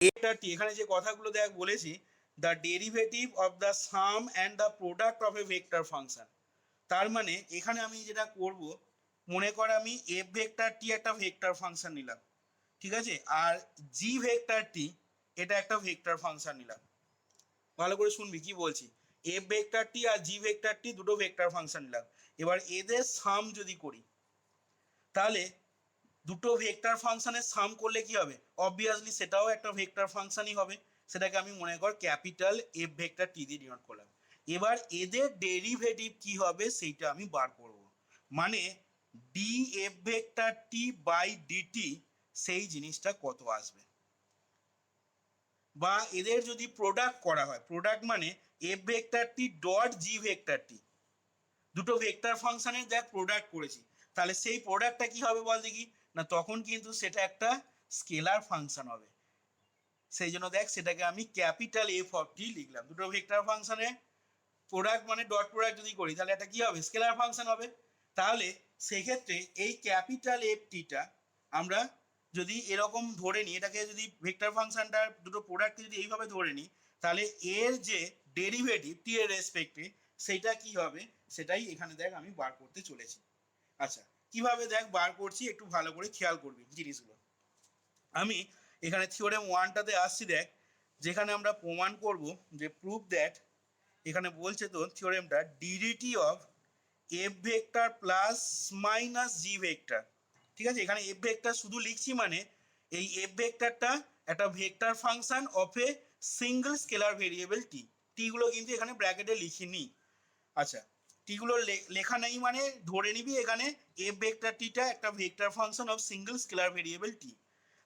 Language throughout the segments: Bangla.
এটা টি এখানে যে কথাগুলো দেখ বলেছি, the derivative of the some and the product of A vector function. তার মানে এখানে আমি যেটা করব, মনে কর আমি এফ ভেক্টর টি একটা ভেক্টর ফাংশন নিলাম, ঠিক আছে, আর জি ভেক্টর টি এটা একটা ভেক্টর ফাংশন নিলাম। ভালো করে শুনবি কি বলছি। এফ ভেক্টর টি আর জি ভেক্টর টি দুটো ভেক্টর ফাংশন নিলাম। এবার এদের সাম যদি করি, তাহলে দুটো ভেক্টর ফাংশনের সাম করলে কি হবে, অবভিয়াসলি সেটাও একটা ভেক্টর ফাংশনই হবে। সেটাকে আমি মনে কর ক্যাপিটাল এফ ভেক্টর টি দিয়ে ডিনোট করলাম। এবার এদের ডেরিভেটিভ কি হবে সেইটা আমি বার করব, মানে D F vector T by DT সেই জিনিসটা কত আসবে। বা এদের যদি প্রোডাক্ট করা হয়, প্রোডাক্ট মানে F vector T dot G vector T, দুটো ভেক্টর ফাংশনের দেখ প্রোডাক্ট করেছি, তাহলে সেই প্রোডাক্টটা কি হবে বল দেখি, না তখন কিন্তু সেটা একটা স্কেলার ফাংশন হবে। সেই জন্য দেখ সেটাকে আমি ক্যাপিটাল এফ অফ টি লিখলাম। দুটো ভেক্টর ফাংশনের প্রোডাক্ট মানে ডট প্রোডাক্ট যদি করি তাহলে এটা কি হবে, স্কেলার ফাংশন হবে। তাহলে সেক্ষেত্রে এই ক্যাপিটাল এফ টিটা আমরা যদি এরকম ধরে নিই, এটাকে যদি ভেক্টর ফাংশনটার দুটো প্রোডাক্টকে যদি এইভাবে ধরে নিই, তাহলে এর যে ডেরিভেটিভ টি এর রেসপেক্টে সেইটা কি হবে, সেটাই এখানে দেখ আমি বার করতে চলেছি। আচ্ছা, কিভাবে দেখ বার করছি একটু ভালো করে খেয়াল করবি জিনিসগুলো। আমি এখানে থিওরেম ওয়ানটাতে আসছি দেখ, যেখানে আমরা প্রমাণ করব যে প্রুফ দ্যাট, এখানে বলছে তো থিওরেমটা D D T of F vector plus minus G vector, ঠিক আছে। এখানে এফ ভেক্টর শুধু লিখছি, মানে এই এফ ভেক্টরটা একটা vector function of a single scalar variable T. টিগুলো কিন্তু এখানে ব্র্যাকেটে লিখিনি। আচ্ছা, টিগুলো লেখা নেই মানে ধরে নিবি এখানে এফ ভেক্টর টিটা একটা vector function of single scalar variable T.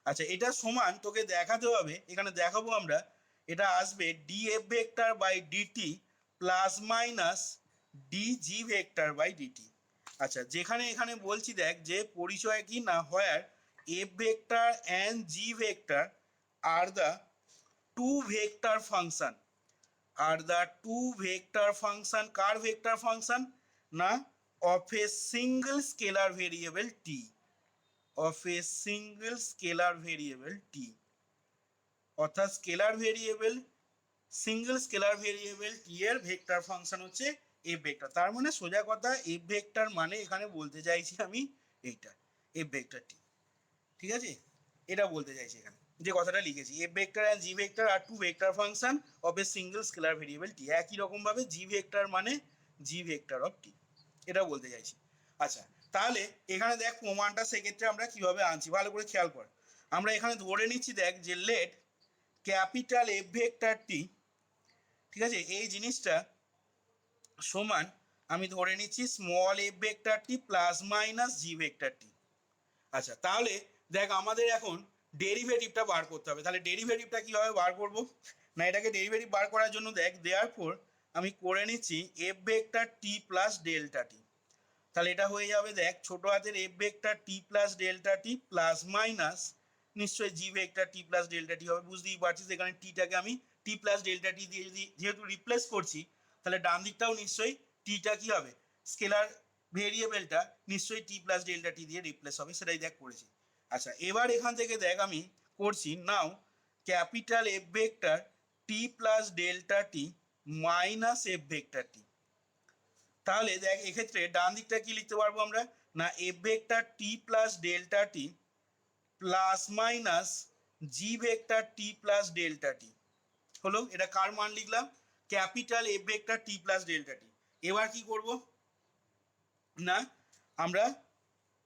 আচ্ছা, এটা সমান তোকে দেখাতে হবে, এখানে দেখাবো আমরা, এটা আসবে D F vector by DT plus minus D G vector by DT. আচ্ছা, যেখানে এখানে বলছি দেখ যে পরিচয় কি না হয়, F vector and G vector are the two vector function, are the two vector function, কার ভেক্টর ফাংশন না, of a single scalar variable T, of a single scalar variable T. অর্থাৎ scalar variable, single scalar variable T এর ভেক্টর ফাংশন হচ্ছে এফ ভেক্টর। তার মানে সোজা কথা এফ ভেক্টর মানে এখানে বলতে চাইছি আমি এইটা এফ ভেক্টর টি, ঠিক আছে। এটা বলতে চাইছি এখানে যে কথাটা লিখেছি, F vector and G vector are two vector function of a single scalar variable T. একই রকমভাবে জি ভেক্টর মানে জি ভেক্টর অফ টি, এটা বলতে চাইছি। আচ্ছা, তাহলে এখানে দেখ প্রমাণটা সেক্ষেত্রে আমরা কিভাবে আনছি ভালো করে খেয়াল কর। আমরা এখানে ধরে নিচ্ছি দেখ যে late capital F vector T, ঠিক আছে, এই জিনিসটা সমান আমি ধরে নিচ্ছি small F vector T plus minus G vector T. আচ্ছা, তাহলে দেখ আমাদের এখন ডেরিভেটিভটা বার করতে হবে। তাহলে ডেরিভেটিভটা কীভাবে বার করব, না এটাকে ডেরিভেটিভ বার করার জন্য দেখ দেয়ারফর আমি করে নিচ্ছি F vector T plus delta T. তাহলে এটা হয়ে যাবে দেখ ছোটো হাতের F vector T plus delta T plus minus নিশ্চয়ই জি ভেক্টর টি প্লাস ডেল্টা টি হবে, বুঝতেই পারছিস এখানে টিটাকে আমি টি প্লাস ডেল্টা টি দিয়ে যদি যেহেতু রিপ্লেস করছি, তাহলে ডান দিকটাও নিশ্চয়ই টিটা কী হবে, স্কেলার ভেরিয়েবলটা নিশ্চয়ই টি প্লাস ডেল্টা টি দিয়ে রিপ্লেস হবে, সেটাই দেখ করেছি। আচ্ছা, এবার এখান থেকে দেখ আমি করছি নাও capital F vector T plus delta T minus F vector T. তাহলে দেখ এক্ষেত্রে ডান দিকটা কি লিখতে পারবো আমরা, না F vector T plus delta T plus minus G vector T plus delta T হলো। এটা কার মান লিখলাম, capital F vector T plus delta টি। এবার কি করব না আমরা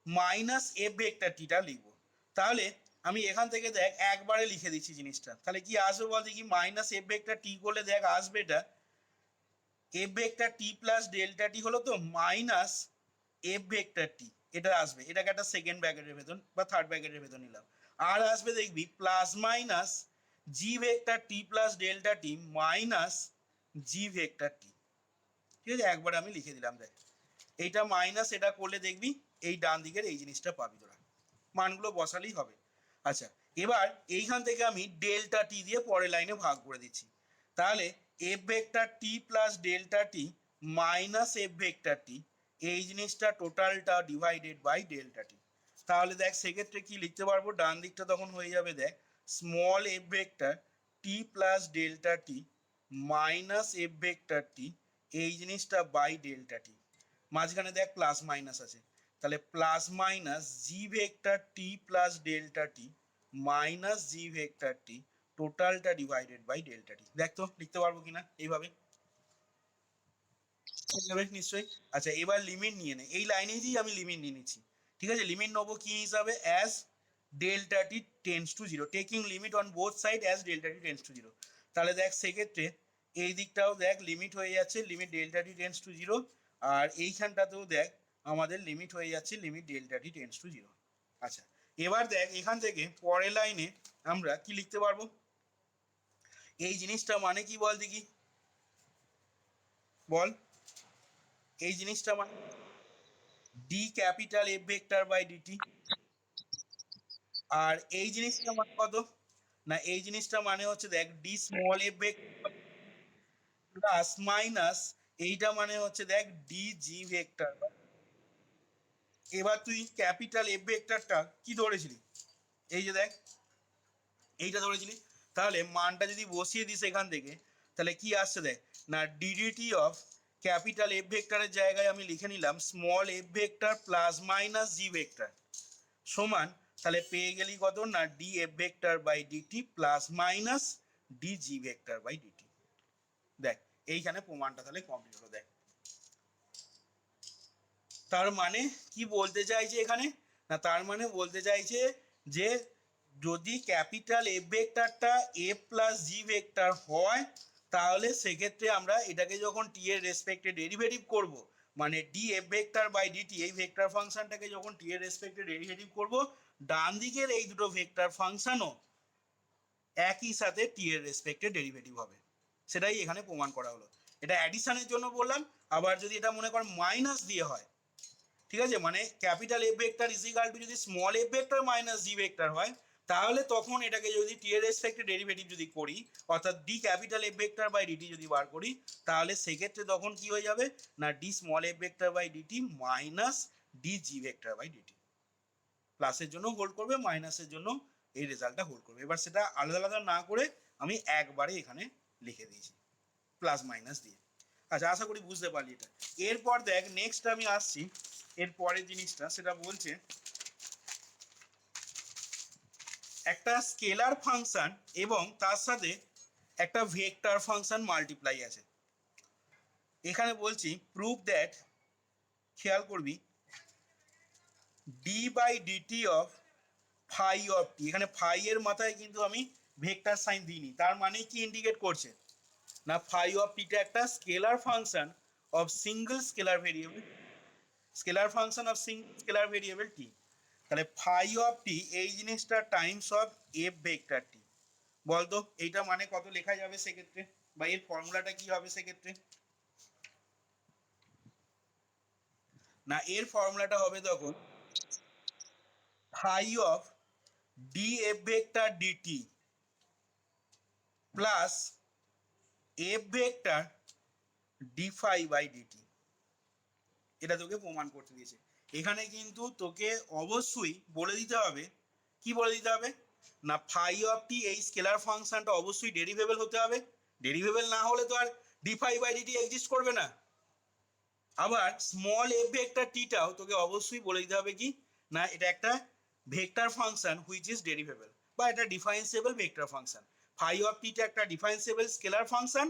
মাইনাস এফ ভেক্টর টিটা লিখবো। তাহলে আমি এখান থেকে দেখ একবারে লিখে দিচ্ছি জিনিসটা, তাহলে কি আসবে বল দেখি, মাইনাস এফ ভেক্টর টি করলে দেখ আসবে এটা F vector T plus delta T হলো তো মাইনাস এফ ভেক্টর টি, এটা আসবে, এটাকে একটা সেকেন্ড ব্র্যাকেটের ভেতর বা থার্ড ব্র্যাকেটের ভেতর নিলাম। আর আসবে দেখবি plus minus G vector T plus delta T minus G vector T, ঠিক আছে, একবার আমি লিখে দিলাম দেখ। এইটা মাইনাস এটা করলে দেখবি এই ডান দিকের এই জিনিসটা পাবি তোরা, মানগুলো বসালেই হবে। আচ্ছা, এবার এইখান থেকে আমি ডেল্টা টি দিয়ে পরের লাইনে ভাগ করে দিচ্ছি। তাহলে F vector T plus delta T minus F vector T, এই জিনিসটা টোটালটা ডিভাইডেড বাই ডেল্টা টি। তাহলে দেখ সেক্ষেত্রে কি লিখতে পারবো, ডান দিকটা তখন হয়ে যাবে দেখ small F vector T plus delta T minus F vector T এই জিনিসটা বাই ডেল্টা টি, মাঝখানে দেখ প্লাস মাইনাস আছে, তাহলে plus minus G vector T plus delta T minus G vector টি টোটালটা ডিভাইডেড বাই ডেল্টা টি। দেখ তো লিখতে পারবো কিনা এইভাবে, নিশ্চয়ই। আচ্ছা এবার লিমিট নিয়ে নে, এই লাইনে দিয়ে আমি লিমিট নিয়ে নিচ্ছি, ঠিক আছে। লিমিট নেবো কি হিসাবে, as delta T tends to zero, taking limit on both side as delta T tends to zero. তাহলে দেখ সেক্ষেত্রে এই দিকটাও দেখ লিমিট হয়ে যাচ্ছে limit delta T tends to zero, আর এইখানটাতেও দেখ আমাদের লিমিট হয়ে যাচ্ছে limit delta T tends to zero. আচ্ছা এবার দেখ এখান থেকে পরের লাইনে আমরা কি লিখতে পারবো, এই জিনিসটা মানে কি বল দেখি, বল এই জিনিসটা মানে D capital F vector by D T, আর এই জিনিসটা মানে কত না, এই জিনিসটা মানে হচ্ছে দেখ D small F vector plus minus এইটা মানে হচ্ছে দেখ ডি জি ভেক্টর। এবার তুই ক্যাপিটাল এফ ভেক্টরটা কি ধরেছিলি, এই যে দেখ এইটা ধরেছিলি, তাহলে মানটা যদি বসিয়ে দিস এখান থেকে তাহলে কি আসছে দেখ না, ডিডিটি অফ ক্যাপিটাল এফ ভেক্টরের জায়গায় আমি লিখে নিলাম small F vector plus minus G vector সমান, তাহলে পেয়ে গেলি কত না D F vector by DT plus minus D G vector by D T. দেখ এইখানে প্রমাণটা তাহলে কমপ্লিট হলো। দেখ তার মানে কি বলতে চাইছে এখানে না, তার মানে বলতে চাইছে যে যদি ক্যাপিটাল এফ ভেক্টরটা এফ প্লাস জি ভেক্টর হয় তাহলে সেক্ষেত্রে আমরা এটাকে যখন টি এর রেসপেক্টে ডেরিভেটিভ করব, মানে D F vector by DT এই ভেক্টর ফাংশনটাকে যখন টি এর রেসপেক্টে ডেরিভেটিভ করব, ডান দিকের এই দুটো ভেক্টর ফাংশনও একই সাথে টি এর রেসপেক্টে ডেরিভেটিভ হবে, সেটাই এখানে প্রমাণ করা হলো। এটা অ্যাডিশনের জন্য বললাম, আবার যদি এটা মনে কর মাইনাস দিয়ে হয়, ঠিক আছে, মানে capital F vector is equal to যদি small F vector minus G vector হয় তাহলে তখন এটাকে যদি টি এর রেসপেক্টে ডেরিভেটিভ যদি করি অর্থাৎ D capital F vector by DT যদি বার করি তাহলে সেক্ষেত্রে তখন কি হয়ে যাবে না D small F vector by DT minus D G vector by DT, প্লাসের জন্য হোল্ড করবে মাইনাসের জন্য এই রেজাল্টটা হোল্ড করবে। এবার সেটা আলাদা আলাদা না করে আমি একবারে এখানে লিখে দিয়েছি প্লাস মাইনাস দিয়ে। আচ্ছা আশা করি বুঝতে পারলি এটা। এরপর দেখ নেক্সট আমি আসছি এর পরের জিনিসটা, সেটা বলছে একটা স্কেলার ফাংশন এবং তার সাথে একটা ভেক্টর ফাংশন মাল্টিপ্লাই আছে। এখানে বলছি প্রুভ দ্যাট, খেয়াল করবি, D by D T of phi of T, এখানে ফাই এর মাথায় কিন্তু আমি ভেক্টর সাইন দিইনি, তার মানে কি ইন্ডিকেট করছে না ফাই অফ টিটা একটা scalar function of single scalar variable, scalar function of single scalar variable T. তাহলে ফাই অফ টি এই জিনিসটা times of F vector T, বলতো এইটা মানে কত লেখা যাবে সেক্ষেত্রে, বা এর ফর্মুলাটা কি হবে সেক্ষেত্রে, না এর ফর্মুলাটা হবে তখন phi of D F vector DT plus F vector D phi by DT. এটা তোকে প্রমাণ করতে দিয়েছে। এখানে কিন্তু তোকে অবশ্যই বলে দিতে হবে, কি বলে দিতে হবে না ফাই অফ টি এই স্কেলার ফাংশনটা অবশ্যই ডেরিভেবল হতে হবে, ডেরিভেবল না হলে তো আর D phi by D T exist করবে না। আবার স্মল এফ ভেক্টর টিটাও তোকে অবশ্যই বলে দিতে হবে কি না এটা একটা vector function which is derivable, বা এটা differentiable vector function. Phi of টিটা একটা ডিফারেন্সিয়েবল স্কেলার ফাংশন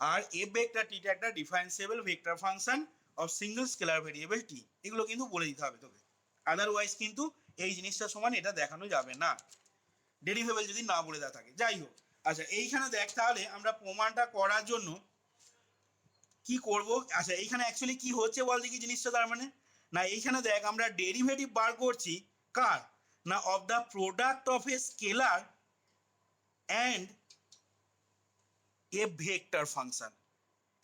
আর এফ ভেক্টর টিটা একটা differentiable vector function of single scalar variable T, এগুলো কিন্তু বলে দিতে হবে তোকে, আদারওয়াইজ কিন্তু এই জিনিসটা সমান এটা দেখানো যাবে না ডেরিভেবল যদি না বলে দেওয়া থাকে। যাই হোক, আচ্ছা এইখানে দেখ তাহলে আমরা প্রমাণটা করার জন্য কি করব, আচ্ছা এইখানে অ্যাকচুয়ালি কি হচ্ছে বল দেখি জিনিসটা, তার মানে না এইখানে দেখ আমরা ডেরিভেটিভ বার করছি কার না of the product of A scalar and a vector function,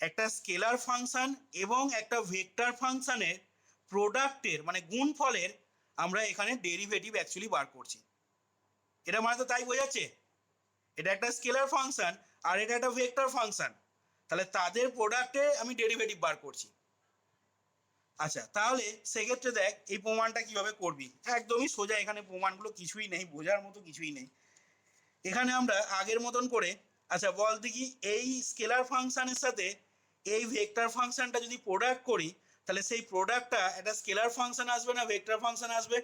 একটা স্কেলার ফাংশন এবং একটা ভেক্টর ফাংশনের প্রোডাক্টের মানে গুণফলের আমরা এখানে ডেরিভেটিভ অ্যাকচুয়ালি বার করছি। এটা মানে তো তাই বোঝাচ্ছে এটা একটা স্কেলার ফাংশন আর এটা একটা ভেক্টর ফাংশন, তাহলে তাদের প্রোডাক্টে আমি ডেরিভেটিভ বার করছি। আচ্ছা তাহলে সেক্ষেত্রে দেখ এই প্রমাণটা কিভাবে করবি, একদমই সোজা, এখানে প্রমাণগুলো কিছুই নেই, বোঝার মতো কিছুই নেই। এখানে আমরা আগের মতন করে, আচ্ছা বল দেখি, এই স্কেলার ফাংশনের সাথে এই ভেক্টর ফাংশনটা যদি প্রোডাক্ট করি, তাহলে সেই প্রোডাক্টটা একটা স্কেলার ফাংশন আসবে না ভেক্টর ফাংশন আসবে?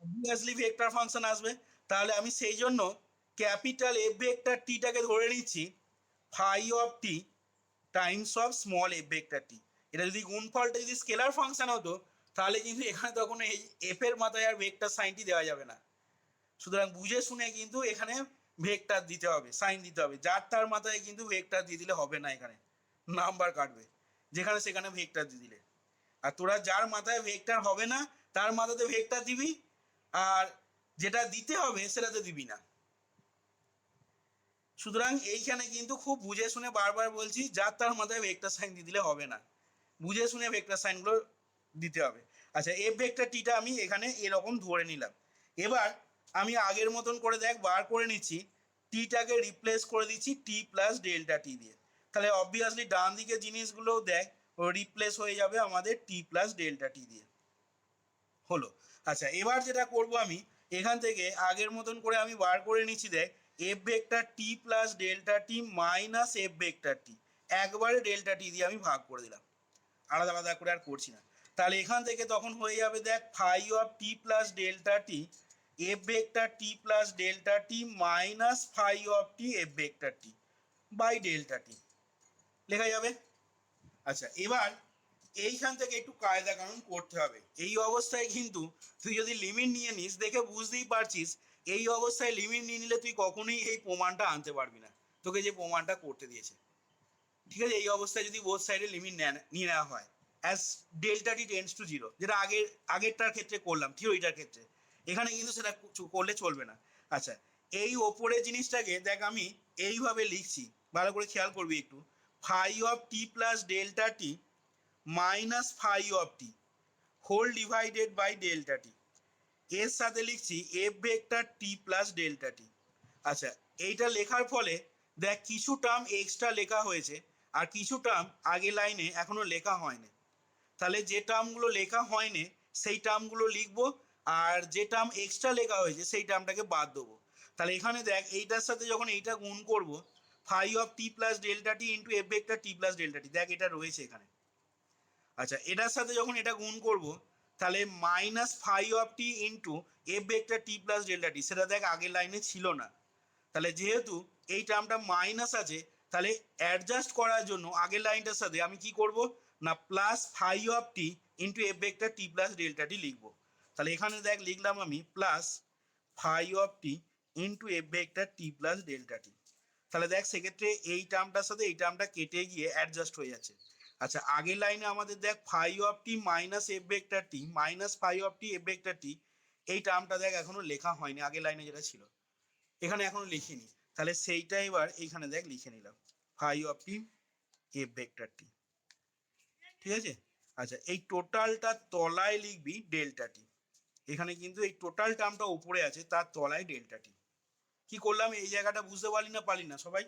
অবভিয়াসলি ভেক্টর ফাংশন আসবে। তাহলে আমি সেই জন্য ক্যাপিটাল এফ ভেক্টর টিটাকে ধরে নিচ্ছি phi of T times of small F vector T. এটা যদি গুণফলটা যদি স্কেলার ফাংশন হতো, তাহলে কিন্তু এখানে তখন এই এফ এর মাথায় আর ভেক্টর সাইনটি দেওয়া যাবে না। সুতরাং বুঝে শুনে কিন্তু এখানে ভেক্টর দিতে হবে, সাইন দিতে হবে। যার তার মাথায় কিন্তু ভেক্টর দিয়ে দিলে হবে না, এখানে নাম্বার কাটবে যেখানে সেখানে ভেক্টর দিয়ে দিলে। আর তোরা যার মাথায় ভেক্টর হবে না তার মাথাতে ভেক্টর দিবি, আর যেটা দিতে হবে সেটাতে দিবি না। সুতরাং এইখানে কিন্তু খুব বুঝে শুনে, বারবার বলছি, যার তার মাথায় ভেক্টর সাইন দিয়ে দিলে হবে না, বুঝে শুনে ভেক্টর সাইনগুলো দিতে হবে। আচ্ছা, এফ ভেক্টর টিটা আমি এখানে এরকম ধরে নিলাম। এবার আমি আগের মতন করে দেখ বার করে নিচ্ছি, টিটাকে রিপ্লেস করে দিচ্ছি টি প্লাস ডেল্টা টি দিয়ে। তাহলে অবভিয়াসলি ডান দিকের জিনিসগুলোও দেখ রিপ্লেস হয়ে যাবে আমাদের টি প্লাস ডেল্টা টি দিয়ে। হলো। আচ্ছা, এবার যেটা করব আমি এখান থেকে আগের মতন করে আমি বার করে নিচ্ছি, দেখ F vector T plus delta T minus F vector টি, একবারে ডেল্টা টি দিয়ে আমি ভাগ করে দিলাম, আলাদা আলাদা করে আর করছি না। তাহলে এখান থেকে তখন হয়ে যাবে দেখ phi of T plus delta T F vector T plus delta T minus phi of T F vector T by delta T লেখা যাবে। আচ্ছা, এবার এইখান থেকে একটু কায়দা কানুন করতে হবে। এই অবস্থায় কিন্তু তুই যদি লিমিট নিয়ে নিস, দেখে বুঝতেই পারছিস এই অবস্থায় লিমিট নিয়ে নিলে তুই কখনোই এই প্রমাণটা আনতে পারবি না, তোকে যে প্রমাণটা করতে দিয়েছে। ঠিক আছে, এই অবস্থায় যদি বোথ সাইডে লিমিট নিয়ে নেওয়া হয় as delta T tends to zero, যেটা আগেরটার ক্ষেত্রে করলাম থিওরিটার ক্ষেত্রে, এখানে কিন্তু সেটা করলে চলবে না। আচ্ছা, এই ওপরের জিনিসটাকে দেখ আমি এইভাবে লিখছি, ভালো করে খেয়াল করবি একটু, phi of T plus delta T minus phi of T whole divided by delta T, এর সাথে লিখছি F vector T plus delta T. আচ্ছা, এইটা লেখার ফলে দেখ কিছু টার্ম এক্সট্রা লেখা হয়েছে আর কিছু টার্ম আগে লাইনে এখনো লেখা হয়নি। তাহলে যে টার্মগুলো লেখা হয়নি সেই টার্মগুলো লিখবো, আর যে টার্ম এক্সট্রা লেখা হয়েছে সেই টার্মটাকে বাদ দেবো। তাহলে এখানে দেখ এইটার সাথে যখন এইটা গুণ করব, phi of T plus delta T into F vector T plus delta T, দেখ এটা রয়েছে এখানে। আচ্ছা, এটার সাথে যখন এটা গুণ করব, তাহলে minus phi of T into F vector T plus delta T, সেটা দেখ আগের লাইনে ছিল না। তাহলে যেহেতু এই টার্মটা মাইনাস আছে, তাহলে অ্যাডজাস্ট করার জন্য আগের লাইনটার সাথে আমি কি করব না plus phi of T into F vector T plus delta T লিখবো। তাহলে এখানে দেখ লিখলাম আমি plus phi of T into F vector T plus delta T. তাহলে দেখ সেক্ষেত্রে এই টার্মটার সাথে এই টার্মটা কেটে গিয়ে অ্যাডজাস্ট হয়ে যাচ্ছে। আচ্ছা, আগের লাইনে আমাদের দেখ phi of T minus F vector T minus phi of T F vector T, এই টার্মটা দেখ এখনো লেখা হয়নি, আগের লাইনে যেটা ছিল এখানে এখনো লিখিনি। তাহলে সেইটা এবার এইখানে দেখ লিখে নিলাম phi of T F vector T. ঠিক আছে। আচ্ছা, এই টোটালটা তলায় লিখবি ডেল্টা টি, এখানে কিন্তু এই টোটাল টার্মটা উপরে আছে তার তলায় ডেল্টা টি। কি করলাম এই জায়গাটা বুঝতে পারলি না সবাই?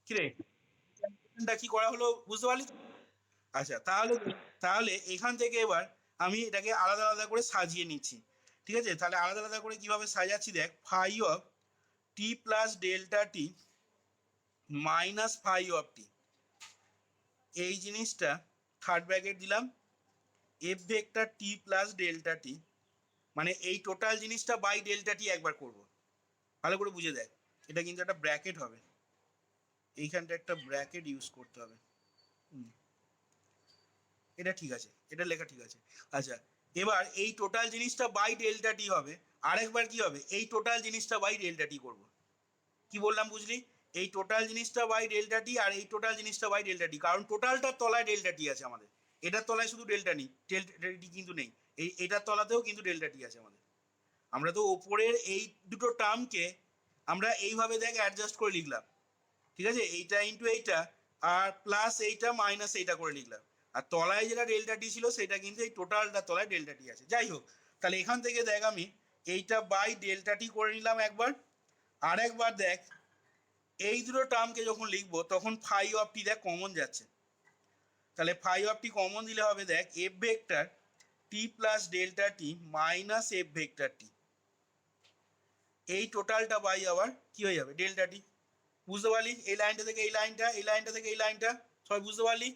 কিরে, কি করা হলো বুঝতে পারলি? আচ্ছা, তাহলে তাহলে এখান থেকে এবার আমি এটাকে আলাদা আলাদা করে সাজিয়ে নিচ্ছি। ঠিক আছে, তাহলে আলাদা আলাদা করে কিভাবে সাজাচ্ছি দেখ, phi of T plus delta T minus phi of T, এই জিনিসটা থার্ড ব্র্যাকেট দিলাম F vector T plus delta T, মানে এই টোটাল জিনিসটা বাই ডেল্টা টি একবার করব। ভালো করে বুঝে দেখ, এটা কিন্তু একটা ব্র্যাকেট হবে, এইখানটা একটা ব্র্যাকেট ইউজ করতে হবে। এটা ঠিক আছে, এটা লেখা ঠিক আছে। আচ্ছা, এবার এই টোটাল জিনিসটা বাই ডেল্টা টি হবে, আরেকবার কি হবে এই টোটাল জিনিসটা বাই ডেল্টা টি করবো। কি বললাম বুঝলি? এই টোটাল জিনিসটা বাই ডেল্টা টি আর এই টোটাল জিনিসটা বাই ডেল্টা টি, কারণ টোটালটার তলায় ডেল্টা টি আছে আমাদের, এটার তলায় শুধু ডেল্টা টি কিন্তু নেই, এটার তলাতেও কিন্তু ডেল্টা টি আছে আমাদের। আমরা তো ওপরের এই দুটো টার্মকে আমরা এইভাবে দেখ অ্যাডজাস্ট করে লিখলাম। ঠিক আছে, এইটা ইন্টু এইটা আর প্লাস এইটা মাইনাস এইটা করে লিখলাম, আর তলায় যেটা ডেল্টা টি ছিল সেটা কিন্তু এই টোটালটা তলায় ডেল্টা টি আছে। যাই হোক, তাহলে এখান থেকে দেখ আমি এইটা বাই ডেল্টা টি করে নিলাম একবার, আর একবার দেখ এই দুটো টার্মকে যখন লিখবো তখন ফাই অফ টি দেখ কমন যাচ্ছে, তাহলে ফাই অফ টি কমন দিলে হবে দেখ F vector T plus delta T minus F vector T, এই টোটালটা বাই আবার কি হয়ে যাবে ডেল্টা টি। বুঝতে পারলি? এই লাইনটা থেকে এই লাইনটা, এই লাইনটা থেকে এই লাইনটা, সবাই বুঝতে পারলি?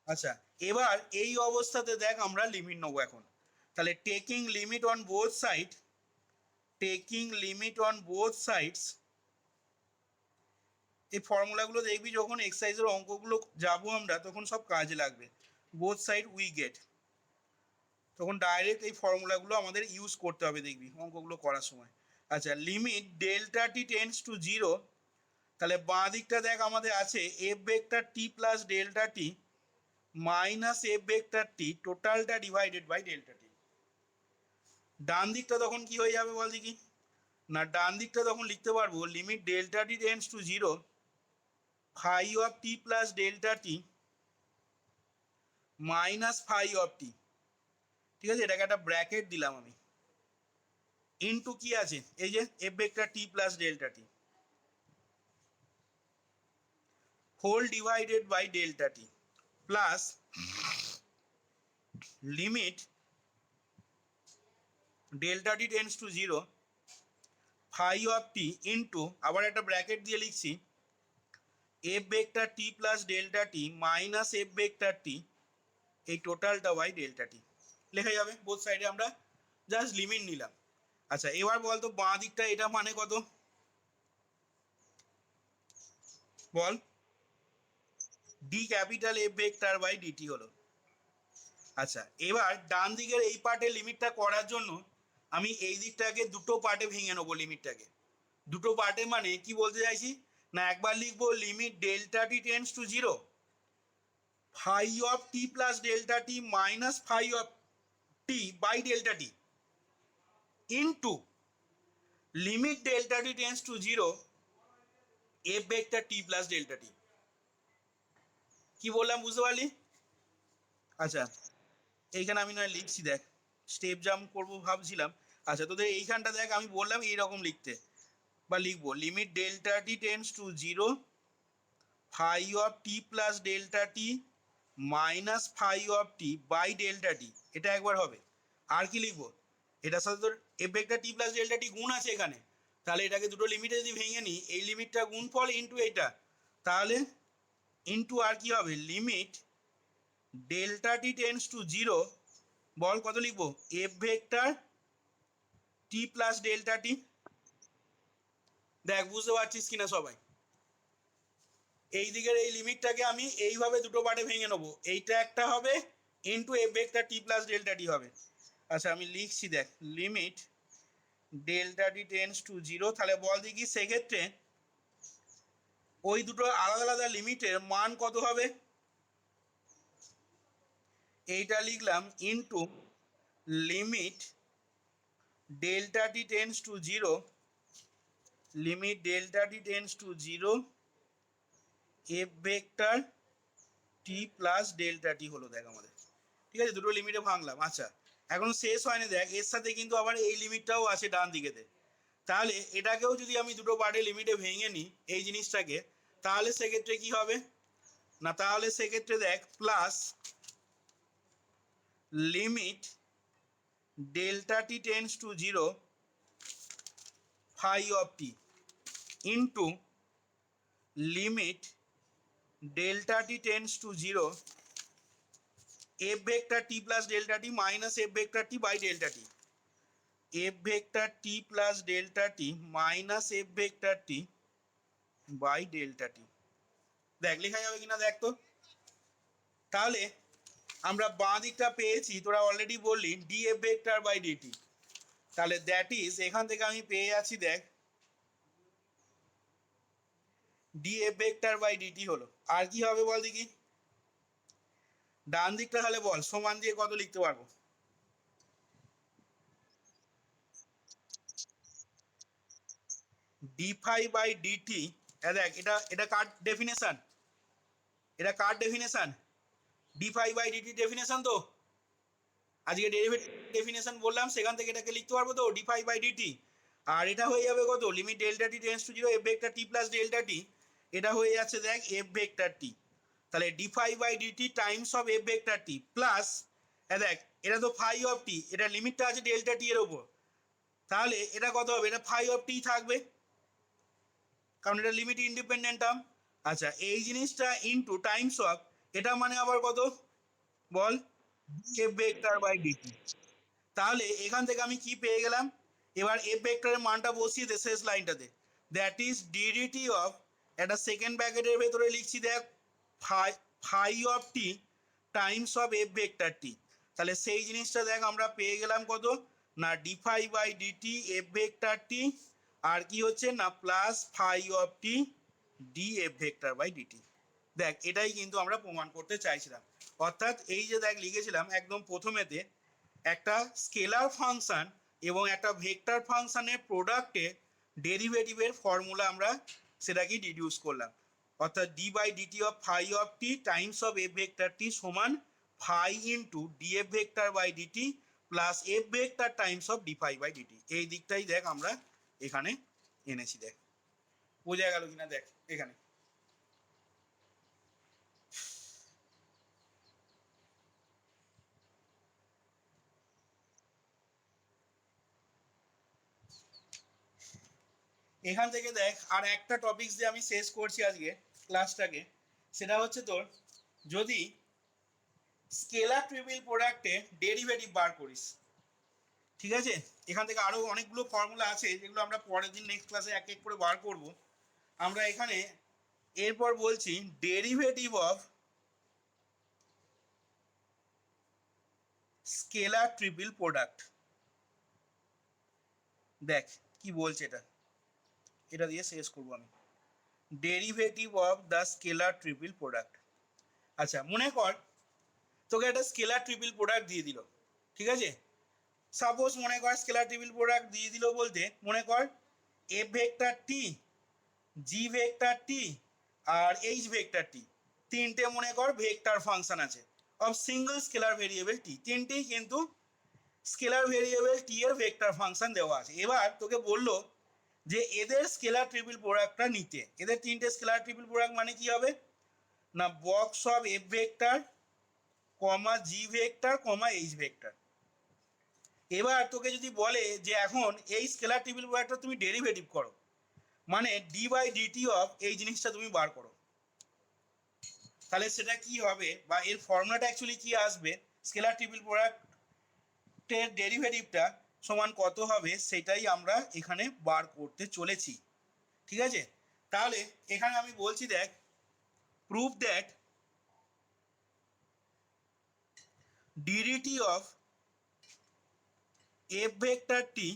আচ্ছা, এবার এই অবস্থাতে দেখ আমরা লিমিট নেবো এখন। তাহলে taking limit on both side, taking limit on both sides, এই ফর্মুলাগুলো দেখবি যখন এক্সারসাইজের অঙ্কগুলো যাবো আমরা তখন সব কাজে লাগবে। বোথ সাইড উই গেট, তখন ডাইরেক্ট এই ফর্মুলাগুলো আমাদের ইউজ করতে হবে দেখবি অঙ্কগুলো করার সময়। আচ্ছা, limit delta T tends to zero, তাহলে বাঁ দিকটা দেখ আমাদের আছে F vector T plus delta T minus F vector টি টোটালটা ডিভাইডেড বাই ডেল্টা টি। ডান দিকটা তখন কি হয়ে যাবে বল দেখি? না, ডান দিকটা তখন লিখতে পারবো limit delta T tends to zero phi of T plus delta T minus phi of T, ঠিক আছে, এটাকে একটা ব্র্যাকেট দিলাম আমি, ইনটু কি আছে এই যে F vector T plus delta T whole divided by delta T plus limit delta T tends to zero phi of T into আবার একটা ব্র্যাকেট দিয়ে লিখছি F vector T plus delta T minus F vector T, এই টোটালটা বাই ডেল্টা টি লেখা যাবে। বোথ সাইডে আমরা জাস্ট লিমিট নিলাম। আচ্ছা, এবার বলতো বাঁ দিকটা এটা মানে কত বল? D capital F vector by DT হলো। আচ্ছা, এবার ডান দিকের এই পার্টের লিমিটটা করার জন্য আমি এই দিকটাকে দুটো পার্টে ভেঙে নেবো লিমিটটাকে। দুটো পার্টে মানে কি বলতে চাইছি না, একবার লিখবো limit delta T tends to zero phi of T plus delta T minus phi of T by delta T into limit delta T tends to zero F vector T plus delta T. কি বললাম বুঝতে পারলি? আচ্ছা, এইখানে আমি নয় লিখছি, দেখ স্টেপ জাম্প করবো ভাবছিলাম। আচ্ছা, তোদের এইখানটা দেখ আমি বললাম এইরকম লিখতে বা লিখবো limit delta T tends to zero phi of T plus delta T minus phi of T by delta T, এটা একবার হবে। আর কি লিখবো? এটার সাথে তোর F vector T plus delta T গুণ আছে এখানে, তাহলে এটাকে দুটো লিমিটে যদি ভেঙে নিই, এই লিমিটটা গুণফল ইন্টু এইটা, তাহলে ইন্টু আর কি হবে limit delta T tends to zero, বল কত লিখবো F vector T plus delta T. দেখ বুঝতে পারছিস কিনা সবাই? এই দিকের এই লিমিটটাকে আমি এইভাবে দুটো পার্টে ভেঙে নেবো, এইটা একটা হবে into F vector T plus delta টি হবে। আচ্ছা, আমি লিখছি দেখ limit delta T tends to zero, তাহলে বল দেখি সেক্ষেত্রে ওই দুটো আলাদা আলাদা লিমিটের মান কত হবে? এইটা লিখলাম into limit delta T tends to zero, limit delta T tends to zero F vector T plus delta T হলো দেখ আমাদের। ঠিক আছে, দুটো লিমিটে ভাঙলাম। আচ্ছা, এখন শেষ হয়নি, দেখ এর সাথে কিন্তু আবার এই লিমিটটাও আছে ডান দিকেতে, তাহলে এটাকেও যদি আমি দুটো পার্টে লিমিটে ভেঙে নিই এই জিনিসটাকে, তাহলে সেক্ষেত্রে কি হবে না, তাহলে সেক্ষেত্রে দেখ plus limit delta T tends to zero phi of T into limit delta T tends to zero F vector T plus delta T minus F vector T by delta T, F vector T plus delta T minus F vector T by delta T. দেখ লেখা যাবে কিনা দেখ তো। তাহলে আমরা বাঁ দিকটা পেয়েছি, তোরা অলরেডি বললি D F vector by DT, তাহলে দ্যাট ইজ এখান থেকে আমি পেয়ে যাচ্ছি দেখ D F vector by DT হলো। আর কি হবে বল দেখি? ডান দিকটা তাহলে বল সমান দিয়ে কত লিখতে পারবো? ডি ফাই বাই ডিটি, দেখ এটা এটা কার ডেফিনেশন? এটা কার definition? D phi by D T definition তো আজকে ডেরিভেটিভ ডেফিনেশন বললাম, সেখান থেকে এটাকে লিখতে পারবো তো ডি ফাই বাই ডিটি। আর এটা হয়ে যাবে কত limit delta T tends to zero F vector T plus delta T, এটা হয়ে যাচ্ছে দেখ এফ ভেক্টর টি। তাহলে D phi by D T times of F vector T plus, দেখ এটা তো ফাই অফ টি, এটা লিমিটটা আছে ডেল্টা টি এর ওপর, তাহলে এটা কত হবে, এটা ফাই অফ টি থাকবে কারণ এটা লিমিট ইন্ডিপেন্ডেন্ট টার্ম। আচ্ছা এই জিনিসটা ইনটু টাইমস অফ, এটা মানে আবার কত বল, এফ ভেক্টর বাই ডিটি। তাহলে এখান থেকে আমি কি পেয়ে গেলাম, এবার এফ ভেক্টরের মানটা বসিয়ে দে শেষ লাইনটাতে, দ্যাট ইজ ডিডিটি অফ, একটা সেকেন্ড ব্র্যাকেটের ভেতরে লিখছি দেখ phi of T times of F vector T. তাহলে সেই জিনিসটা দেখ আমরা পেয়ে গেলাম কত না D phi by D T F vector T, আর কি হচ্ছে না plus phi of T D F vector by D T. দেখ এটাই কিন্তু আমরা প্রমাণ করতে চাইছিলাম, অর্থাৎ এই যে দেখ লিখেছিলাম একদম প্রথমেতে একটা স্কেলার ফাংশন এবং একটা ভেক্টর ফাংশনের প্রোডাক্টে ডেরিভেটিভের ফর্মুলা আমরা সেটাকে ডিডিউস করলাম, অর্থাৎ D by D T of phi of T times of F vector T সমান phi into D F vector by DT plus F vector times of D phi by DT. এই দিকটাই দেখ আমরা এখানে এনেছি, দেখ বোঝা গেল কিনা দেখ এখানে। এখান থেকে দেখ আর একটা টপিকস দিয়ে আমি শেষ করছি আজকে ক্লাসটাকে, সেটা হচ্ছে তোর যদি স্কেলার ট্রিপল প্রোডাক্টে ডেরিভেটিভ বার করিস, ঠিক আছে, এখান থেকে আরও অনেকগুলো ফর্মুলা আছে যেগুলো আমরা পরের দিন নেক্সট ক্লাসে এক এক করে বার করব। আমরা এখানে এরপর বলছি derivative of scalar triple product. দেখ কি বলছে এটা, এটা দিয়ে শেষ করবো আমি, derivative of the scalar triple product. আচ্ছা মনে কর তোকে একটা স্কেলার ট্রিপল প্রোডাক্ট দিয়ে দিল, ঠিক আছে, সাপোজ মনে কর স্কেলার ট্রিপল প্রোডাক্ট দিয়ে দিল বলতে মনে কর F vector T, G vector T আর এইচ ভেক্টর টি, তিনটে মনে কর ভেক্টর ফাংশন আছে অফ সিঙ্গল স্কেলার ভেরিয়েবল টি, তিনটেই কিন্তু স্কেলার ভেরিয়েবল টি এর ভেক্টর ফাংশন দেওয়া আছে। এবার তোকে বললো যে এদের স্কেলার ট্রিপল প্রোডাক্টটা নিতে, এদের তিনটে স্কেলার ট্রিপল প্রোডাক্ট মানে কি হবে না box of F vector comma G vector comma H vector. এবার তোকে যদি বলে যে এখন এই স্কেলার ট্রিপল প্রোডাক্টটা তুমি ডেরিভেটিভ করো, মানে ডি বাই ডিটি অফ এই জিনিসটা তুমি বার করো, তাহলে সেটা কি হবে বা এর ফর্মুলাটা অ্যাকচুয়ালি কি আসবে, স্কেলার ট্রিপল প্রোডাক্টের ডেরিভেটিভটা সমান কত হবে সেটাই আমরা এখানে বার করতে চলেছি, ঠিক আছে। তাহলে এখানে আমি বলছি দেখ prove that DDT of F vector T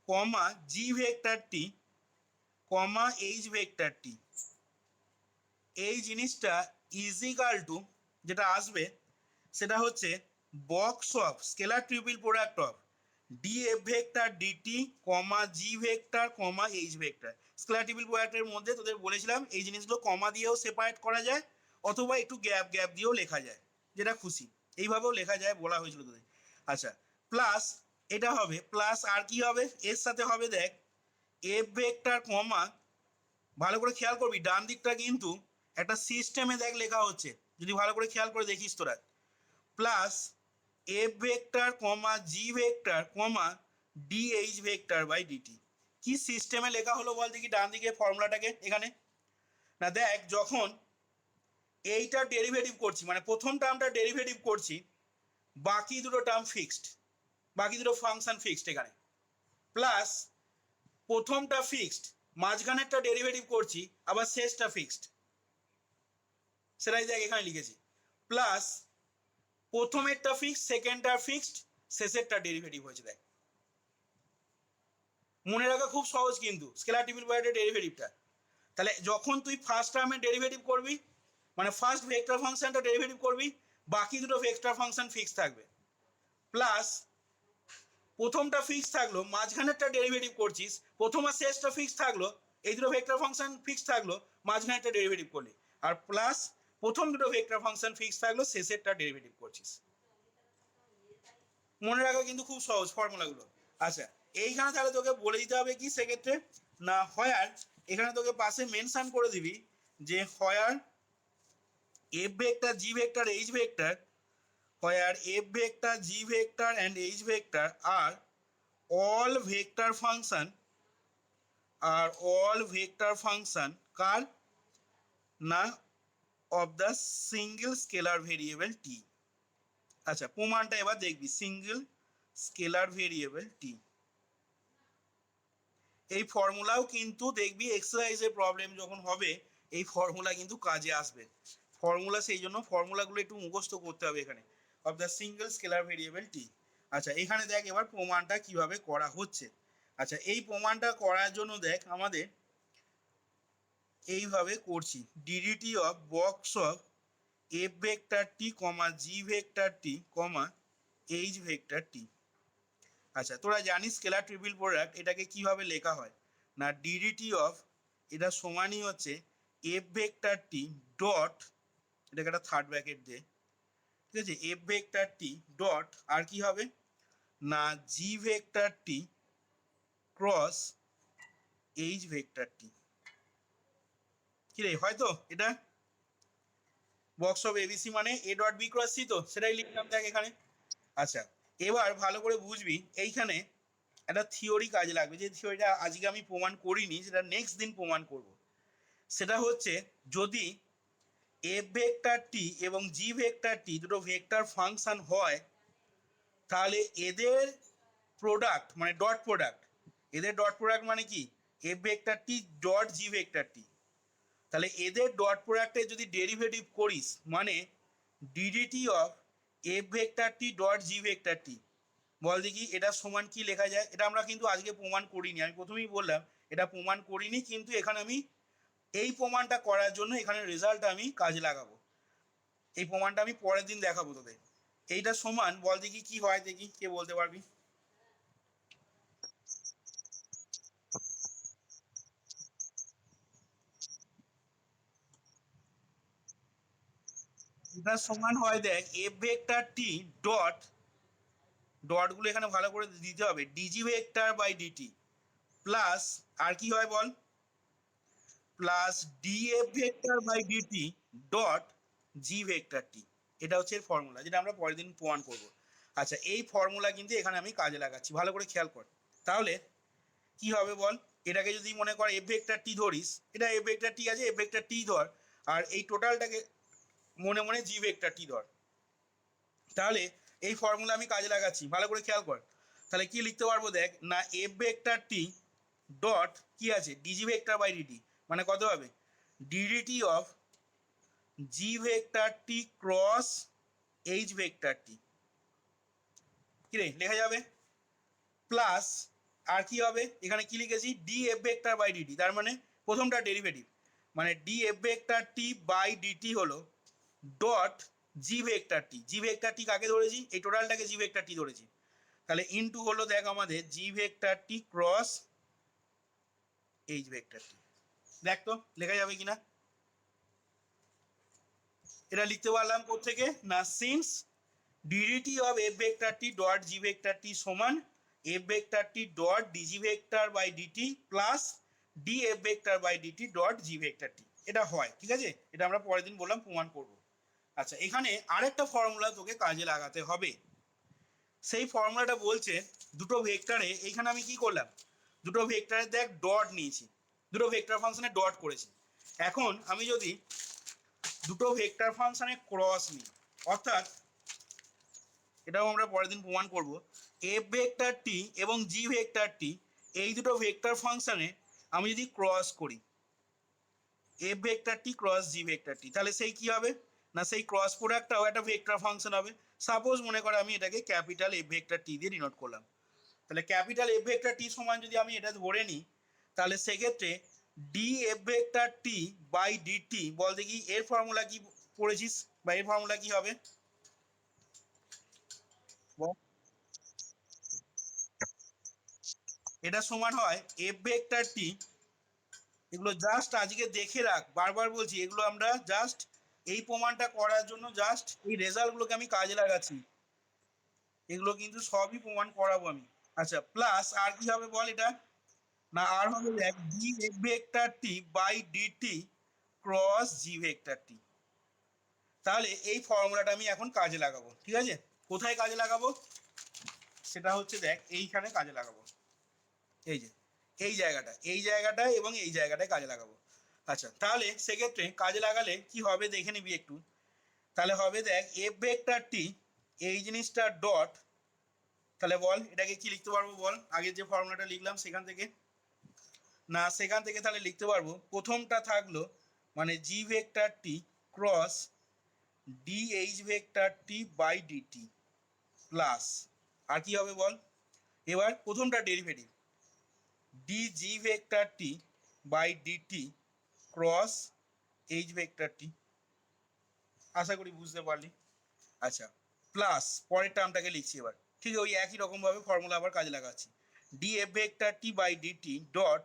comma G vector T comma H vector T, এই জিনিসটা ইজিক্যাল টু যেটা আসবে সেটা হচ্ছে box of scalar triple product of D F vector DT comma G vector comma H vector. Scalar triple প্রোডাক্টের মধ্যে তোদের বলেছিলাম এই জিনিসগুলো কমা দিয়েও সেপারেট করা যায় অথবা একটু গ্যাপ গ্যাপ দিয়েও লেখা যায়, যেটা খুশি এইভাবেও লেখা যায় বলা হয়েছিল তোদের। আচ্ছা প্লাস এটা হবে প্লাস আর কি হবে এর সাথে হবে দেখ এফ ভেক্টর কমা, ভালো করে খেয়াল করবি ডান দিকটা কিন্তু একটা সিস্টেমে দেখ লেখা হচ্ছে, যদি ভালো করে খেয়াল করে দেখিস তোরা, plus F vector comma G vector comma D H vector by DT. কি সিস্টেমে লেখা হলো বল দেখি ডান দিকে ফর্মুলাটাকে এখানে, না দেখ যখন এইটা ডেরিভেটিভ করছি মানে প্রথম টার্মটা ডেরিভেটিভ করছি, বাকি দুটো টার্ম ফিক্সড, বাকি দুটো ফাংশন ফিক্সড এখানে, প্লাস প্রথমটা ফিক্সড মাঝখানেরটা ডেরিভেটিভ করছি আবার শেষটা ফিক্সড, সেটাই দেখ এখানে লিখেছি, প্লাস প্রথমেরটা ফিক্সড সেকেন্ডটা ফিক্সড শেষেরটা ডেরিভেটিভ হয়েছে। দেখ মনে রাখা খুব সহজ কিন্তু স্কেলার ট্রিপল প্রোডাক্টের ডেরিভেটিভটা, তাহলে যখন তুই ফার্স্ট টার্মের ডেরিভেটিভ করবি মানে ফার্স্ট ভেক্টর ফাংশনটা ডেরিভেটিভ করবি বাকি দুটো ভেক্টর ফাংশন ফিক্স থাকবে, প্লাস প্রথমটা ফিক্স থাকলো মাঝখানেরটা ডেরিভেটিভ করছিস প্রথম আর শেষটা ফিক্স থাকলো, এই দুটো ভেক্টর ফাংশন ফিক্স থাকলো মাঝখানেরটা ডেরিভেটিভ করলি, আর প্লাস প্রথম দুটো ভেক্টর ফাংশন ফিক্স থাকলো শেষেরটা ডেরিভেটিভ করছিস। মনে রাখা কিন্তু খুব সহজ ফর্মুলাগুলো। আচ্ছা এইখানে তাহলে তোকে বলে দিতে হবে কি সেক্ষেত্রে না হোয়ার, এখানে তোকে পাশে মেনশন করে দিবি যে হোয়ার f vector g vector h vector where f vector g vector and h vector are all vector function কার না of the single scalar variable t। আচ্ছা প্রমাণটা এবার দেখবি সিঙ্গেল স্কেলার ভেরিয়েবল টি। এই ফর্মুলাও কিন্তু দেখবি এক্সারসাইজের প্রবলেম যখন হবে এই ফর্মুলা কিন্তু কাজে আসবে। ফর্মুলা সেই জন্য ফর্মুলাগুলো একটু মুখস্থ করতে হবে এখানে of the single scalar variable T. আচ্ছা এখানে দেখ এবার প্রমাণটা কিভাবে করা হচ্ছে। আচ্ছা এই প্রমাণটা করার জন্য দেখ আমাদের এইভাবে করছি DDT of box of F vector T comma G vector T comma H vector T. আচ্ছা তোরা জানিস স্কেলার ট্রিপল প্রোডাক্ট এটাকে কিভাবে লেখা হয় না ডিডিটি অফ এটা সমানই হচ্ছে এফ ভেক্টর টি ডট এটাকে একটা থার্ড ব্র্যাকেট দে, ঠিক আছে, এফ ভেক্টর টি ডট আর কি হবে না G vector T cross H vector T. কি রে হয়তো এটা বক্স অফ এবিসি মানে A dot B cross C, তো সেটাই লিখলাম দেখ এখানে। আচ্ছা এবার ভালো করে বুঝবি এইখানে একটা থিওরি কাজে লাগবে, যে থিওরিটা আজকে আমি প্রমাণ করিনি, সেটা নেক্সট দিন প্রমাণ করব। সেটা হচ্ছে যদি এফ ভেক্টর টি এবং জি ভেক্টর টি দুটো ভেক্টর ফাংশন হয় তাহলে এদের প্রোডাক্ট মানে ডট প্রোডাক্ট, এদের ডট প্রোডাক্ট মানে কি F vector T dot G vector T, তাহলে এদের ডট প্রোডাক্টের যদি ডেরিভেটিভ করিস মানে DDT of F vector T dot G vector T, বল দেখি এটা সমান কি লেখা যায়। এটা আমরা কিন্তু আজকে প্রমাণ করিনি, আমি প্রথমেই বললাম এটা প্রমাণ করিনি, কিন্তু এখানে আমি এই প্রমাণটা করার জন্য এখানে রেজাল্ট আমি কাজে লাগাবো। এই প্রমাণটা আমি পরের দিন দেখাবো তোদের। এইটা সমান বল দেখি কি হয়, দেখি কে বলতে পারবি। এটা সমান হয় দেখ এফ ভেক্টর টি ডট ডটগুলো এখানে ভালো করে দিতে হবে DG vector by DT plus আর কি হয় বল plus DF vector by DT dot G vector T. এটা হচ্ছে এর ফর্মুলা, যেটা আমরা পরের দিন প্রমাণ করব। আচ্ছা এই ফর্মুলা কিন্তু এখানে আমি কাজে লাগাচ্ছি, ভালো করে খেয়াল কর। তাহলে কি হবে বল, এটাকে যদি মনে কর এফ ভেক্টর টি ধরিস, এটা এফ ভেক্টর টি আছে, এফ ভেক্টর টি ধর, আর এই টোটালটাকে মনে মনে জি ভেক্টর টি ধর। তাহলে এই ফর্মুলা আমি কাজে লাগাচ্ছি, ভালো করে খেয়াল কর। তাহলে কি লিখতে পারবো দেখ না এফ ভেক্টর টি ডট কি আছে ডিজি ভেক্টর বাই ডিটি, মানে কত হবে DDT of G vector T cross H vector T, কি রে লেখা যাবে প্লাস আর কি হবে এখানে কি লিখেছি D F vector by DT, তার মানে প্রথমটা ডেরিভেটিভ মানে D F vector T by DT হলো dot G vector T, G vector T কাকে ধরেছি এই টোটালটাকে জি ভেক্টর টি ধরেছি, তাহলে ইনটু হলো দেখ আমাদের G vector T cross H vector T. দেখ তো লেখা যাবে কিনা। এটা লিখতে পারলাম কোত্থেকে না since DDT of F vector T dot G vector T সমান F vector T dot DG vector by DT plus D F vector by DT dot G vector T. এটা হয়, ঠিক আছে, এটা আমরা পরের দিন বললাম প্রমাণ করব। আচ্ছা এখানে আরেকটা ফর্মুলা তোকে কাজে লাগাতে হবে। সেই ফর্মুলাটা বলছে দুটো ভেক্টরে, এইখানে আমি কি করলাম দুটো ভেক্টরে দেখ ডট নিয়েছি, দুটো ভেক্টর ফাংশনে ডট করেছি। এখন আমি যদি দুটো ভেক্টর ফাংশনে ক্রস নিই, অর্থাৎ এটাও আমরা পরের দিন প্রমাণ করব, এফ ভেক্টর টি এবং জি ভেক্টর টি এই দুটো ভেক্টর ফাংশনে আমি যদি ক্রস করি F vector T cross G vector T, তাহলে সেই কি হবে না সেই ক্রস প্রোডাক্টটাও একটা ভেক্টর ফাংশন হবে। সাপোজ মনে করো আমি এটাকে ক্যাপিটাল এফ ভেক্টর টি দিয়ে ডিনোট করলাম, তাহলে ক্যাপিটাল এফ ভেক্টর টি সমান যদি আমি এটা ধরে নিই তাহলে সেক্ষেত্রে D F vector T by DT, বল দেখি এর ফর্মুলা কি পড়েছিস বা এর ফর্মুলা কি হবে। এটা সমান হয় এফ ভেক্টর টি, এগুলো জাস্ট আজকে দেখে রাখ, বারবার বলছি এগুলো আমরা জাস্ট এই প্রমাণটা করার জন্য জাস্ট এই রেজাল্টগুলোকে আমি কাজে লাগাচ্ছি, এগুলো কিন্তু সবই প্রমাণ করাবো আমি। আচ্ছা প্লাস আর কি হবে বল এটা না আর হবে দেখ D F vector T by DT cross G vector T. তাহলে এই ফর্মুলাটা আমি এখন কাজে লাগাবো, ঠিক আছে? কোথায় কাজে লাগাবো সেটা হচ্ছে দেখ এইখানে কাজে লাগাবো, এই যে এই জায়গাটা এবং এই জায়গাটায় কাজে লাগাবো। আচ্ছা, তাহলে সেক্ষেত্রে কাজে লাগালে কি হবে দেখে নিবি একটু। তাহলে হবে দেখ এফ ভেক্টর টি এই জিনিসটা ডট, তাহলে বল এটাকে কি লিখতে পারবো বল, আগে যে ফর্মুলাটা লিখলাম সেখান থেকে, না সেখান থেকে তাহলে লিখতে পারবো প্রথমটা থাকলো মানে G vector T cross D H vector T by DT plus, আর কি হবে বল, এবার প্রথমটা derivative D G vector T by DT cross H vector T, আশা করি বুঝতে পারলি। আচ্ছা, প্লাস পরের টার্মটাকে লিখছি এবার, ঠিক ওই একই রকমভাবে ফর্মুলা আবার কাজে লাগাচ্ছি, D F vector T by DT dot,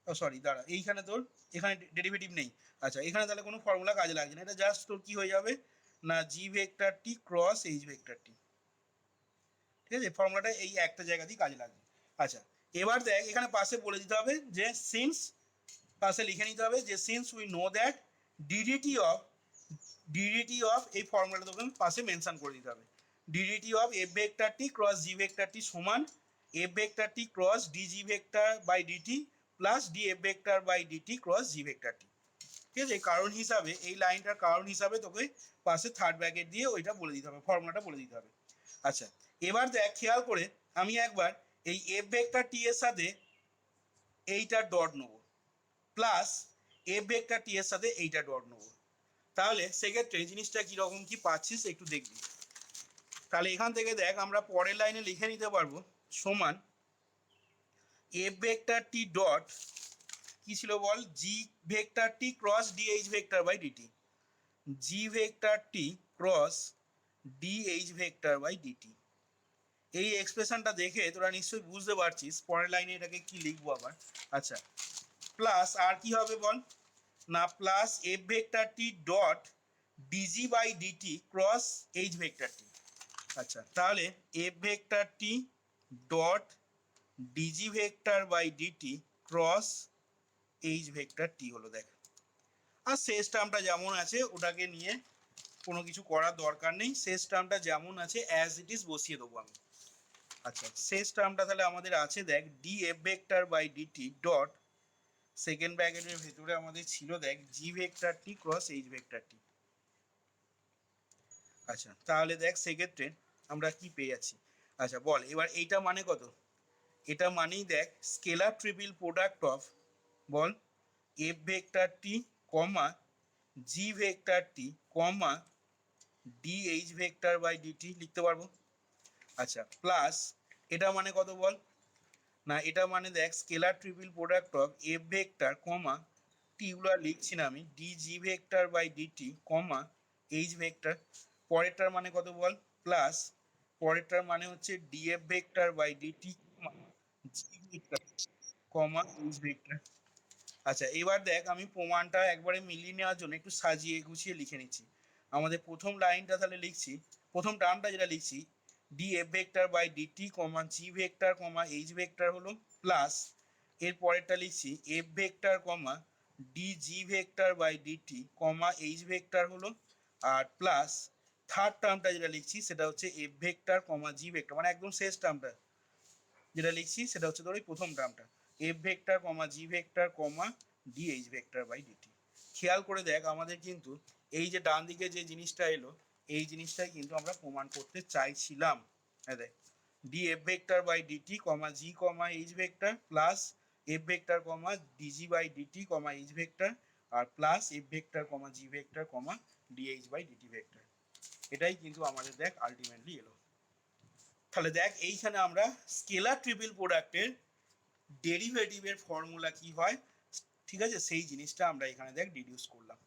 oh sorry দাঁড়া এইখানে তোর এখানে ডেরিভেটিভ নেই। আচ্ছা, এখানে তাহলে কোনো ফর্মুলা কাজে লাগছে না, এটা জাস্ট তোর কি হয়ে যাবে না G vector T cross H vector T, ঠিক আছে? ফর্মুলাটা এই একটা জায়গাতেই কাজে লাগবে। আচ্ছা, এবার দেখ এখানে পাশে বলে দিতে হবে যে সিন্স, পাশে লিখে নিতে হবে যে since we know that DDT of এই ফর্মুলাটা তোকে পাশে মেনশন করে দিতে হবে, DDT of F vector T cross G vector T সমান F vector T cross D G vector by DT plus D F vector by DT cross G vector T, ঠিক আছে? কারণ হিসাবে এই লাইনটার কারণ হিসাবে তোকে পাশে থার্ড ব্র্যাকেট দিয়ে ওইটা বলে দিতে হবে, ফর্মুলাটা বলে দিতে হবে। আচ্ছা, এবার দেখ খেয়াল করে আমি একবার এই এফ ভেক্টর টি এর সাথে এইটা ডট নেবো প্লাস এফ ভেক্টর টি এর সাথে এইটা ডট নেবো, তাহলে সেক্ষেত্রে জিনিসটা কীরকম কি পাচ্ছিস একটু দেখবি। তাহলে এখান থেকে দেখ আমরা পরের লাইনে লিখে নিতে পারবো সমান এফ ভেক্টর টি ডট কি ছিল বল, G vector T cross D H vector by DT, G vector T cross D H vector by DT. এই এক্সপ্রেশনটা দেখে তোরা নিশ্চয়ই বুঝতে পারছিস পরের লাইনে এটাকে কি লিখবো আবার। আচ্ছা, প্লাস আর কি হবে বল, না plus F vector T dot DG by DT cross H vector T. আচ্ছা, তাহলে F vector T dot DG vector by DT cross H vector T হলো দেখ। আর শেষ টার্মটা যেমন আছে ওটাকে নিয়ে কোনো কিছু করার দরকার নেই, শেষ টার্মটা যেমন আছে অ্যাজ ইট ইজ বসিয়ে দেবো আমি। আচ্ছা, শেষ টার্মটা তাহলে আমাদের আছে দেখ D F vector by DT dot second ব্র্যাকেটের ভেতরে আমাদের ছিল দেখ G vector T cross H vector T. আচ্ছা, তাহলে দেখ সেক্ষেত্রে আমরা কি পেয়ে যাচ্ছি। আচ্ছা বল এবার এইটা মানে কত, এটা মানেই দেখ স্কেলার ট্রিপল প্রোডাক্ট অফ বল F vector T comma G vector T comma D H vector by DT লিখতে পারবো। আচ্ছা, প্লাস এটা মানে কত বল, না এটা মানে দেখ scalar triple product of F vector comma টিগুলো আর লিখছি না আমি, D G vector by DT comma H vector. পরেরটার মানে কত বল, প্লাস পরেরটার মানে হচ্ছে DF vector by DT G vector comma H vector. আচ্ছা, এবার দেখ আমি প্রমাণটা একবারে মিলিয়ে নেওয়ার জন্য একটু সাজিয়ে গুছিয়ে লিখে নিচ্ছি। আমাদের প্রথম লাইনটা তাহলে লিখছি, প্রথম টার্মটা যেটা লিখছি D F vector by DT comma G vector comma H vector হলো প্লাস এর পরেরটা লিখছি F vector comma D G vector by DT comma H vector হলো, আর প্লাস থার্ড টার্মটা যেটা লিখছি সেটা হচ্ছে F vector comma G vector, মানে একদম শেষ টার্মটা যেটা লিখছি সেটা হচ্ছে তোর ওই প্রথম টার্মটা F vector comma G vector comma D H vector by DT. খেয়াল করে দেখ আমাদের কিন্তু এই যে ডান দিকে যে জিনিসটা এলো এই জিনিসটাই কিন্তু আমরা প্রমাণ করতে চাইছিলাম। হ্যাঁ দেখ D F vector by DT comma G comma H vector plus F vector comma DG by DT comma H vector আর plus F vector comma G vector comma DH by DT vector, এটাই কিন্তু আমাদের দেখ আলটিমেটলি এলো। তাহলে দেখ এইখানে আমরা স্কেলার ট্রিপল প্রোডাক্টের ডেরিভেটিভের ফর্মুলা কি হয়, ঠিক আছে, সেই জিনিসটা আমরা এখানে দেখ ডিডিউস করলাম।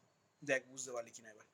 দেখ বুঝতে পারলি কিনা এবার।